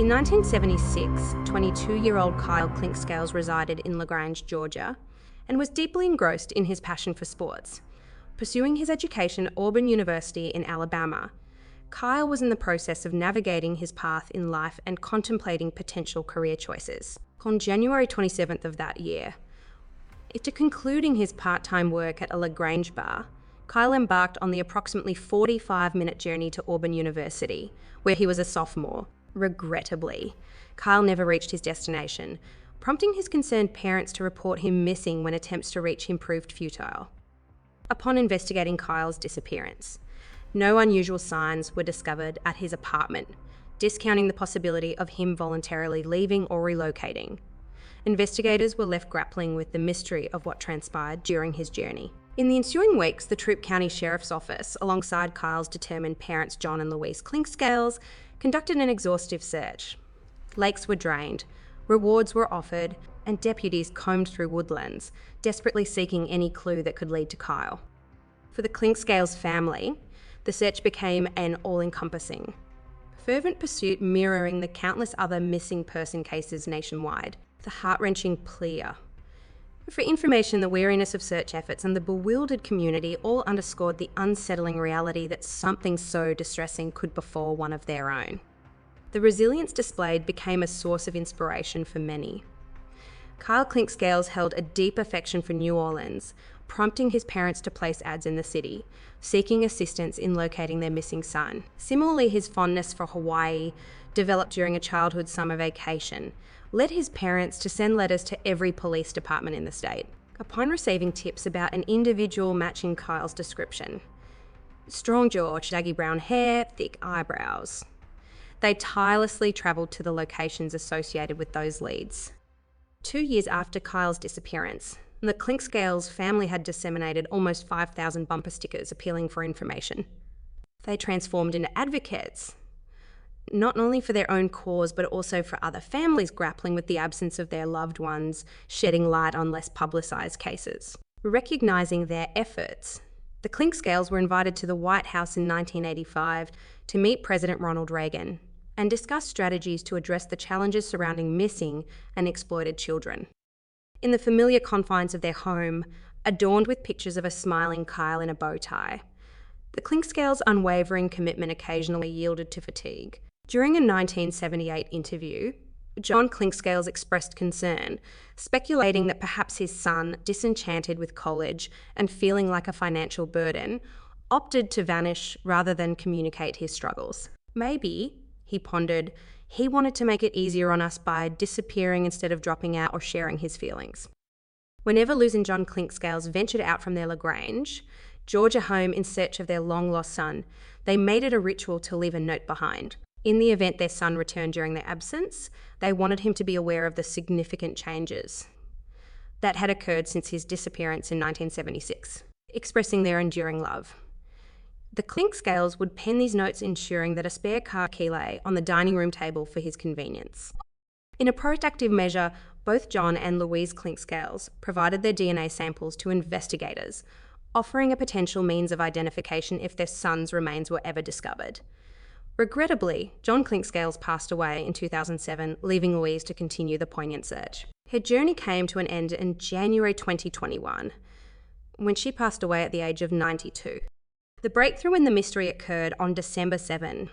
In 1976, 22-year-old Kyle Clinkscales resided in LaGrange, Georgia, and was deeply engrossed in his passion for sports. Pursuing his education at Auburn University in Alabama, Kyle was in the process of navigating his path in life and contemplating potential career choices. On January 27th of that year, after concluding his part-time work at a LaGrange bar, Kyle embarked on the approximately 45-minute journey to Auburn University, where he was a sophomore. Regrettably, Kyle never reached his destination, prompting his concerned parents to report him missing when attempts to reach him proved futile. Upon investigating Kyle's disappearance, no unusual signs were discovered at his apartment, discounting the possibility of him voluntarily leaving or relocating. Investigators were left grappling with the mystery of what transpired during his journey. In the ensuing weeks, the Troup County Sheriff's Office, alongside Kyle's determined parents John and Louise Clinkscales, conducted an exhaustive search. Lakes were drained, rewards were offered, and deputies combed through woodlands, desperately seeking any clue that could lead to Kyle. For the Clinkscales family, the search became an all-encompassing, fervent pursuit mirroring the countless other missing person cases nationwide. The heart-wrenching plea for information, the weariness of search efforts, and the bewildered community all underscored the unsettling reality that something so distressing could befall one of their own. The resilience displayed became a source of inspiration for many. Kyle Clinkscales held a deep affection for New Orleans, prompting his parents to place ads in the city, seeking assistance in locating their missing son. Similarly, his fondness for Hawaii, developed during a childhood summer vacation, led his parents to send letters to every police department in the state. Upon receiving tips about an individual matching Kyle's description, strong jaw, shaggy brown hair, thick eyebrows, they tirelessly travelled to the locations associated with those leads. 2 years after Kyle's disappearance, the Clinkscales family had disseminated almost 5,000 bumper stickers appealing for information. They transformed into advocates, not only for their own cause, but also for other families grappling with the absence of their loved ones, shedding light on less publicised cases. Recognising their efforts, the Clinkscales were invited to the White House in 1985 to meet President Ronald Reagan and discuss strategies to address the challenges surrounding missing and exploited children. In the familiar confines of their home, adorned with pictures of a smiling Kyle in a bow tie, the Clinkscales' unwavering commitment occasionally yielded to fatigue. During a 1978 interview, John Clinkscales expressed concern, speculating that perhaps his son, disenchanted with college and feeling like a financial burden, opted to vanish rather than communicate his struggles. Maybe, he pondered, he wanted to make it easier on us by disappearing instead of dropping out or sharing his feelings. Whenever Luz and John Clinkscales ventured out from their LaGrange, Georgia home in search of their long-lost son, they made it a ritual to leave a note behind. In the event their son returned during their absence, they wanted him to be aware of the significant changes that had occurred since his disappearance in 1976, expressing their enduring love. The Clinkscales would pen these notes, ensuring that a spare car key lay on the dining room table for his convenience. In a proactive measure, both John and Louise Clinkscales provided their DNA samples to investigators, offering a potential means of identification if their son's remains were ever discovered. Regrettably, John Clinkscales passed away in 2007, leaving Louise to continue the poignant search. Her journey came to an end in January 2021, when she passed away at the age of 92. The breakthrough in the mystery occurred on December 7,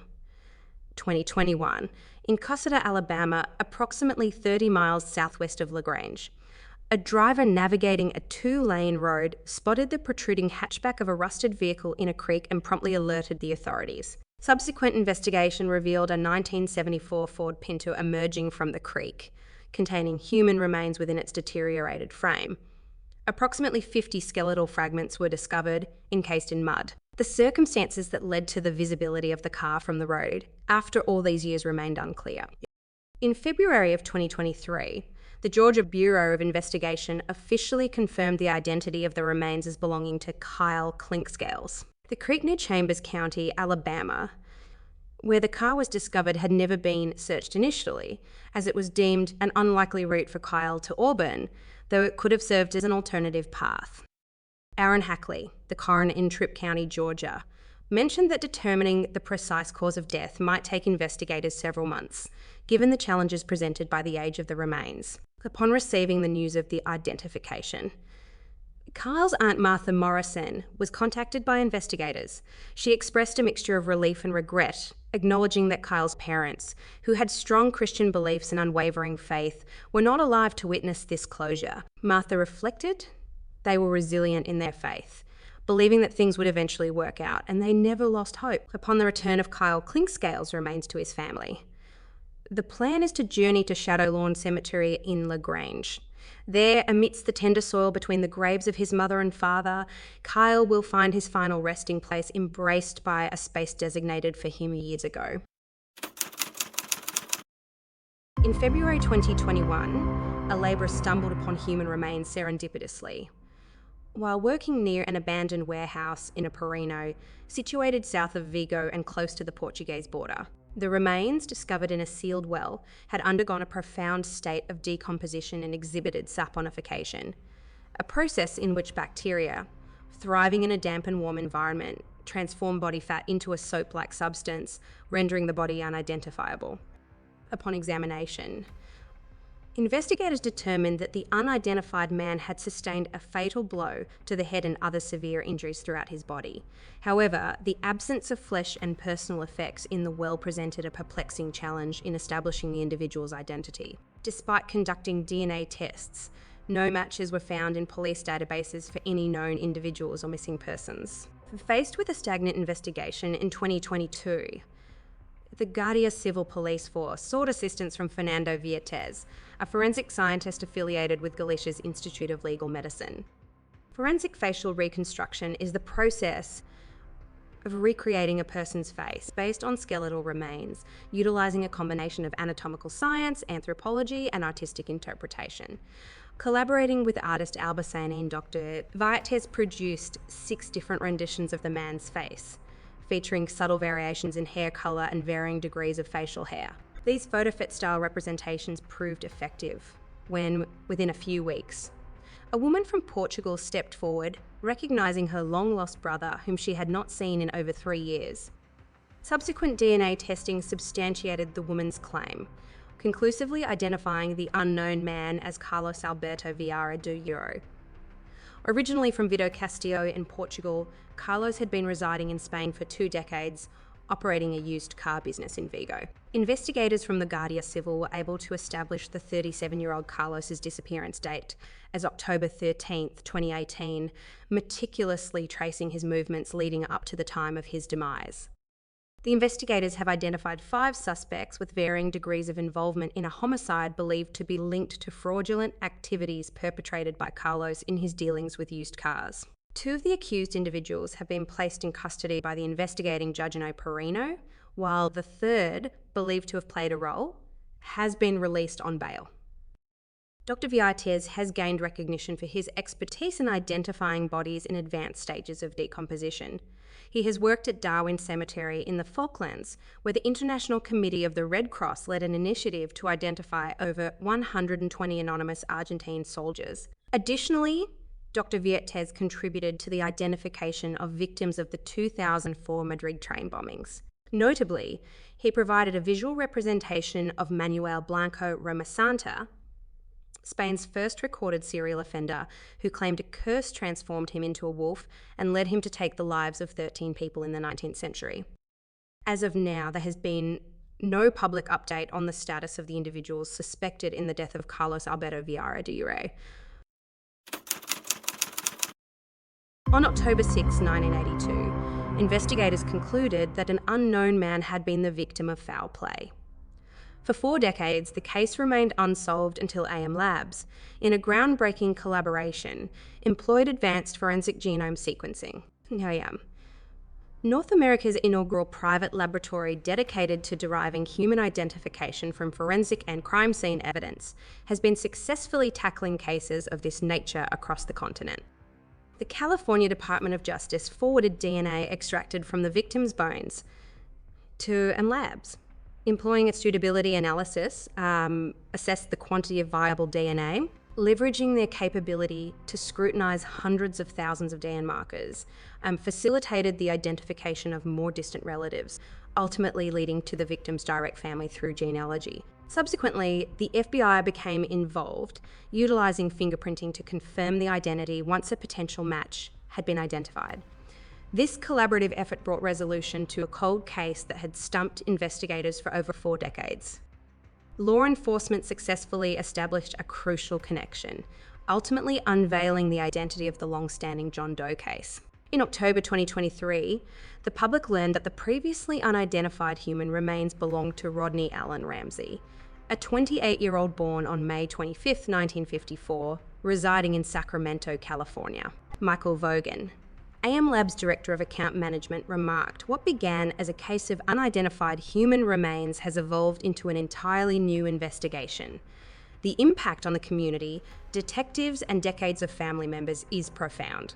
2021, in Cusseta, Alabama, approximately 30 miles southwest of LaGrange. A driver navigating a 2-lane road spotted the protruding hatchback of a rusted vehicle in a creek and promptly alerted the authorities. Subsequent investigation revealed a 1974 Ford Pinto emerging from the creek, containing human remains within its deteriorated frame. Approximately 50 skeletal fragments were discovered, encased in mud. The circumstances that led to the visibility of the car from the road, after all these years, remained unclear. In February of 2023, the Georgia Bureau of Investigation officially confirmed the identity of the remains as belonging to Kyle Clinkscales. The creek near Chambers County, Alabama, where the car was discovered, had never been searched initially, as it was deemed an unlikely route for Kyle to Auburn, though it could have served as an alternative path. Aaron Hackley, the coroner in Troup County, Georgia, mentioned that determining the precise cause of death might take investigators several months, given the challenges presented by the age of the remains. Upon receiving the news of the identification, Kyle's aunt Martha Morrison was contacted by investigators. She expressed a mixture of relief and regret, acknowledging that Kyle's parents, who had strong Christian beliefs and unwavering faith, were not alive to witness this closure. Martha reflected, they were resilient in their faith, believing that things would eventually work out, and they never lost hope. Upon the return of Kyle Clinkscale's remains to his family, the plan is to journey to Shadow Lawn Cemetery in LaGrange. There, amidst the tender soil between the graves of his mother and father, Kyle will find his final resting place, embraced by a space designated for him years ago. In February 2021, a labourer stumbled upon human remains serendipitously. While working near an abandoned warehouse in a Perino, situated south of Vigo and close to the Portuguese border, the remains, discovered in a sealed well, had undergone a profound state of decomposition and exhibited saponification, a process in which bacteria, thriving in a damp and warm environment, transform body fat into a soap-like substance, rendering the body unidentifiable. Upon examination, investigators determined that the unidentified man had sustained a fatal blow to the head and other severe injuries throughout his body. However, the absence of flesh and personal effects in the well presented a perplexing challenge in establishing the individual's identity. Despite conducting DNA tests, no matches were found in police databases for any known individuals or missing persons. Faced with a stagnant investigation in 2022, the Guardia Civil Police Force sought assistance from Fernando Vietes, a forensic scientist affiliated with Galicia's Institute of Legal Medicine. Forensic facial reconstruction is the process of recreating a person's face based on skeletal remains, utilising a combination of anatomical science, anthropology, and artistic interpretation. Collaborating with artist Albacani and Dr. Vietes produced 6 different renditions of the man's face, featuring subtle variations in hair colour and varying degrees of facial hair. These photo-fit-style representations proved effective when, within a few weeks, a woman from Portugal stepped forward, recognising her long-lost brother, whom she had not seen in over 3 years. Subsequent DNA testing substantiated the woman's claim, conclusively identifying the unknown man as Carlos Alberto Vieira do Euro. Originally from Vido Castillo in Portugal, Carlos had been residing in Spain for 2 decades, operating a used car business in Vigo. Investigators from the Guardia Civil were able to establish the 37-year-old Carlos's disappearance date as October 13th, 2018, meticulously tracing his movements leading up to the time of his demise. The investigators have identified 5 suspects with varying degrees of involvement in a homicide believed to be linked to fraudulent activities perpetrated by Carlos in his dealings with used cars. 2 of the accused individuals have been placed in custody by the investigating judge in Perino, while the 3rd, believed to have played a role, has been released on bail. Dr. Vietes has gained recognition for his expertise in identifying bodies in advanced stages of decomposition. He has worked at Darwin Cemetery in the Falklands, where the International Committee of the Red Cross led an initiative to identify over 120 anonymous Argentine soldiers. Additionally, Dr. Vietes contributed to the identification of victims of the 2004 Madrid train bombings. Notably, he provided a visual representation of Manuel Blanco Romasanta, Spain's first recorded serial offender, who claimed a curse transformed him into a wolf and led him to take the lives of 13 people in the 19th century. As of now, there has been no public update on the status of the individuals suspected in the death of Carlos Alberto Vieira do Euro. On October 6, 1982, investigators concluded that an unknown man had been the victim of foul play. For 4 decades, the case remained unsolved until AM Labs, in a groundbreaking collaboration, employed advanced forensic genome sequencing. North America's inaugural private laboratory dedicated to deriving human identification from forensic and crime scene evidence has been successfully tackling cases of this nature across the continent. The California Department of Justice forwarded DNA extracted from the victim's bones to AM Labs. Employing a suitability analysis, assessed the quantity of viable DNA leveraging their capability to scrutinise hundreds of thousands of DNA markers, facilitated the identification of more distant relatives, ultimately leading to the victim's direct family through genealogy. Subsequently, the FBI became involved, utilising fingerprinting to confirm the identity once a potential match had been identified. This collaborative effort brought resolution to a cold case that had stumped investigators for over 4 decades. Law enforcement successfully established a crucial connection, ultimately unveiling the identity of the long-standing John Doe case. In October 2023, the public learned that the previously unidentified human remains belonged to Rodney Allen Ramsey, a 28-year-old born on May 25, 1954, residing in Sacramento, California. Michael Vaughan, AM Lab's Director of Account Management, remarked, "What began as a case of unidentified human remains has evolved into an entirely new investigation. The impact on the community, detectives, and decades of family members is profound."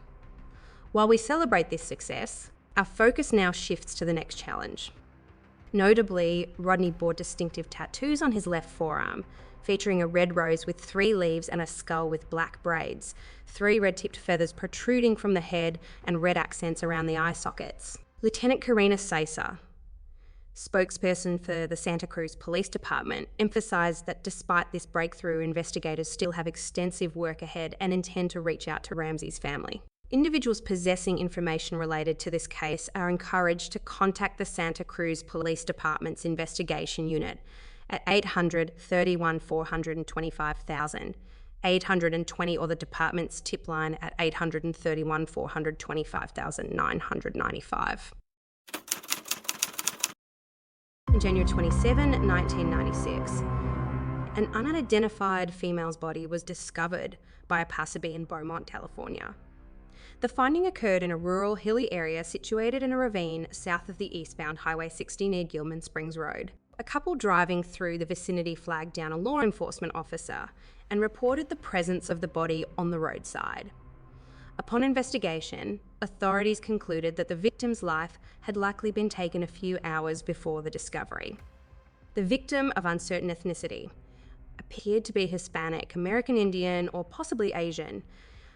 While we celebrate this success, our focus now shifts to the next challenge. Notably, Rodney bore distinctive tattoos on his left forearm, featuring a red rose with 3 leaves and a skull with black braids, 3 red-tipped feathers protruding from the head, and red accents around the eye sockets. Lieutenant Karina Sacer, spokesperson for the Santa Cruz Police Department, emphasised that despite this breakthrough, investigators still have extensive work ahead and intend to reach out to Ramsey's family. Individuals possessing information related to this case are encouraged to contact the Santa Cruz Police Department's investigation unit at 800-31-425,000, 820, or the department's tip line at 831-425,995. On January 27, 1996, an unidentified female's body was discovered by a passerby in Beaumont, California. The finding occurred in a rural, hilly area situated in a ravine south of the eastbound Highway 60 near Gilman Springs Road. A couple driving through the vicinity flagged down a law enforcement officer and reported the presence of the body on the roadside. Upon investigation, authorities concluded that the victim's life had likely been taken a few hours before the discovery. The victim, of uncertain ethnicity, appeared to be Hispanic, American Indian, or possibly Asian.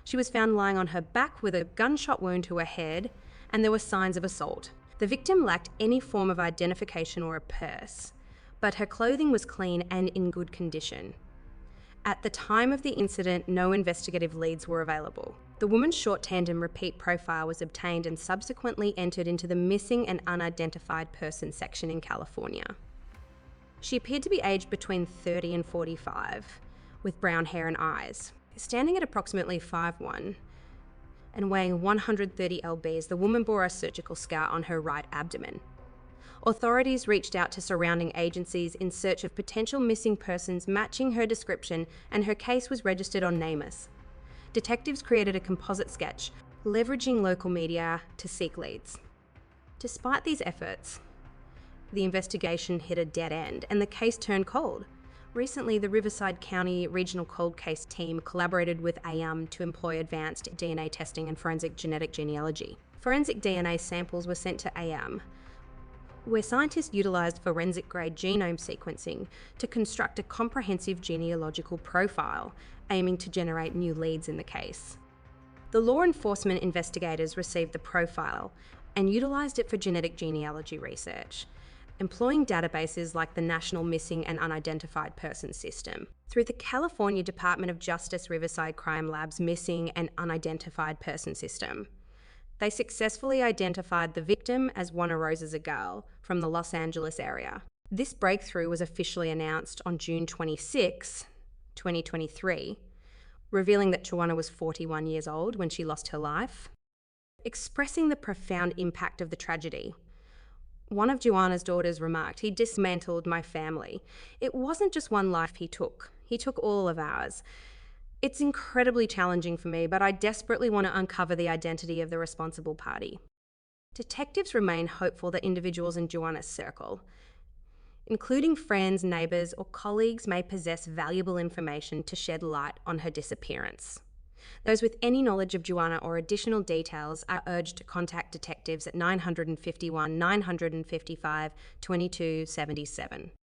She was found lying on her back with a gunshot wound to her head, and there were signs of assault. The victim lacked any form of identification or a purse, but her clothing was clean and in good condition. At the time of the incident, no investigative leads were available. The woman's short tandem repeat profile was obtained and subsequently entered into the missing and unidentified person section in California. She appeared to be aged between 30 and 45, with brown hair and eyes. Standing at approximately 5'1" and weighing 130 lbs, the woman bore a surgical scar on her right abdomen. Authorities reached out to surrounding agencies in search of potential missing persons matching her description, and her case was registered on NamUs. Detectives created a composite sketch, leveraging local media to seek leads. Despite these efforts, the investigation hit a dead end and the case turned cold. Recently, the Riverside County Regional Cold Case Team collaborated with AM to employ advanced DNA testing and forensic genetic genealogy. Forensic DNA samples were sent to AM, where scientists utilised forensic-grade genome sequencing to construct a comprehensive genealogical profile, aiming to generate new leads in the case. The law enforcement investigators received the profile and utilised it for genetic genealogy research, employing databases like the National Missing and Unidentified Persons System. Through the California Department of Justice Riverside Crime Lab's Missing and Unidentified Person System, they successfully identified the victim as Juana Rosa Zagal from the Los Angeles area. This breakthrough was officially announced on June 26, 2023, revealing that Juana was 41 years old when she lost her life. Expressing the profound impact of the tragedy, one of Juana's daughters remarked, "He dismantled my family. It wasn't just one life he took all of ours. It's incredibly challenging for me, but I desperately want to uncover the identity of the responsible party." Detectives remain hopeful that individuals in Juana's circle, including friends, neighbours, or colleagues, may possess valuable information to shed light on her disappearance. Those with any knowledge of Juana or additional details are urged to contact detectives at 951 955 2277.